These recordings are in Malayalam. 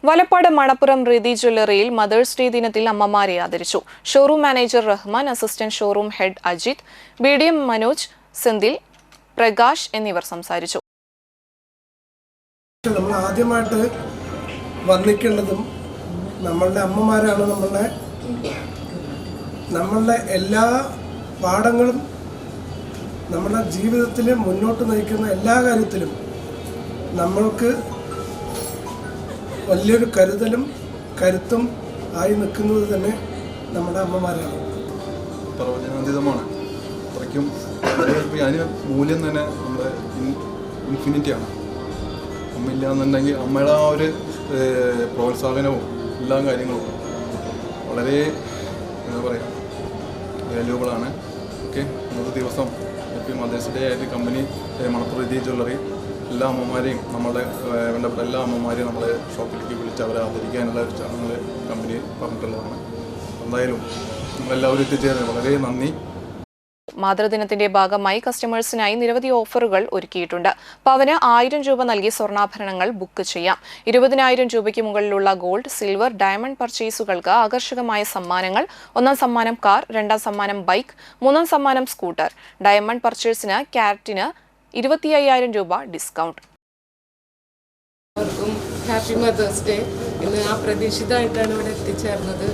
വലപ്പാട് മണപ്പുറം റിതി ജ്വല്ലറിയിൽ മദേഴ്സ് ഡേ ദിനത്തിൽ അമ്മമാരെ ആദരിച്ചു. Showroom manager Rahman, assistant showroom head Ajith, BDM Manoj, Senthil, Prakash എന്നിവർ സംസാരിച്ചു. നമ്മൾ ആദ്യമായിട്ട് വന്നിക്കേണ്ടതും നമ്മളുടെ അമ്മമാരാണ്. നമ്മളുടെ എല്ലാ പാഠങ്ങളും നമ്മുടെ ജീവിതത്തിൽ മുന്നോട്ട് നയിക്കുന്ന എല്ലാ കാര്യത്തിലും നമ്മൾക്ക് വലിയൊരു കരുത്തും ആയി നിൽക്കുന്നത് തന്നെ നമ്മുടെ അമ്മമാരാണ്. പ്രവചനാതീതമാണ്. അത്രയ്ക്കും അതിന് മൂല്യം തന്നെ നമ്മുടെ ഇൻഫിനിറ്റിയാണ്. അമ്മയില്ല എന്നുണ്ടെങ്കിൽ അമ്മയുടെ ആ ഒരു പ്രോത്സാഹനവും എല്ലാ കാര്യങ്ങളും വളരെ എന്താ പറയുക വാല്യൂബിളാണ്. ഓക്കെ, ഇന്നത്തെ ദിവസം മദേഴ്സ് ഡേ ആയിട്ട് കമ്പനി മണപ്പുറം റിതി ജ്വല്ലറി എല്ലാ അമ്മമാരെയും നമ്മളുടെ വേണ്ടപ്പെട്ട എല്ലാ അമ്മമാരെയും നമ്മളെ ഷോപ്പിലേക്ക് വിളിച്ച് അവരെ ആദരിക്കാനുള്ള ഒരു ചടങ്ങ് കമ്പനി പറഞ്ഞിട്ടുള്ളതാണ്. എന്തായാലും നമ്മളെല്ലാവരും എത്തിച്ചേർന്ന് വളരെ നന്ദി. മാതൃദിനത്തിന്റെ ഭാഗമായി കസ്റ്റമേഴ്സിനായി നിരവധി ഓഫറുകൾ ഒരുക്കിയിട്ടുണ്ട്. പവന് 1000 രൂപ നൽകി സ്വർണ്ണാഭരണങ്ങൾ ബുക്ക് ചെയ്യാം. 20,000 രൂപയ്ക്ക് മുകളിലുള്ള ഗോൾഡ്, സിൽവർ, ഡയമണ്ട് പർച്ചേസുകൾക്ക് ആകർഷകമായ സമ്മാനങ്ങൾ. 1ാം സമ്മാനം കാർ, 2ാം സമ്മാനം ബൈക്ക്, 3ാം സമ്മാനം സ്കൂട്ടർ. ഡയമണ്ട് പർച്ചേസിന് ക്യാരറ്റിന് 25,000 രൂപ ഡിസ്കൗണ്ട്. Happy mothers day. ഇന്ന് അപ്രതീക്ഷിതമായിട്ടാണ് ഇവിടെ എത്തിച്ചേർന്നത്.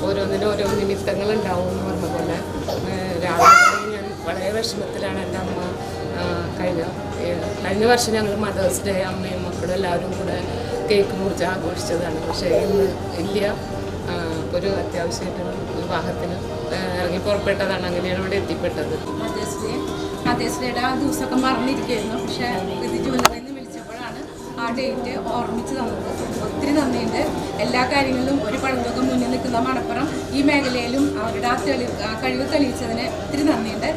ഓരോന്നിനും ഓരോ നിമിത്തങ്ങൾ ഉണ്ടാവും എന്ന് പറഞ്ഞ പോലെ രാവിലെ ഞാൻ വളരെ വിഷമത്തിലാണ്. എൻ്റെ അമ്മ കഴിഞ്ഞ വർഷം ഞങ്ങൾ മദേഴ്സ് ഡേ അമ്മയും മക്കളും എല്ലാവരും കൂടെ കേക്ക് മുറിച്ച് ആഘോഷിച്ചതാണ്. പക്ഷേ ഇന്ന് ഇല്ല. ഒരു അത്യാവശ്യമായിട്ട് വിവാഹത്തിന് ഇറങ്ങി പുറപ്പെട്ടതാണ്. അങ്ങനെയാണ് ഇവിടെ എത്തിപ്പെട്ടത്. മദേഴ്സ് ഡേയുടെ ആ ദിവസമൊക്കെ മറന്നിരിക്കുകയായിരുന്നു. പക്ഷേ റിതി ജ്വല്ലറിയിൽ നിന്ന് വിളിച്ചപ്പോഴാണ് ആ ഡേറ്റ് ഓർമ്മിച്ച് തന്നത്. ഒത്തിരി നന്ദിയുണ്ട്. എല്ലാ കാര്യങ്ങളിലും ഒരു പഴുതൊക്കെ മുന്നിൽ നിൽക്കുന്ന മണപ്പുറം ഈ മേഖലയിലും അവരുടെ ആ കഴിവ് തെളിയിച്ചതിന് ഒത്തിരി നന്ദിയുണ്ട്.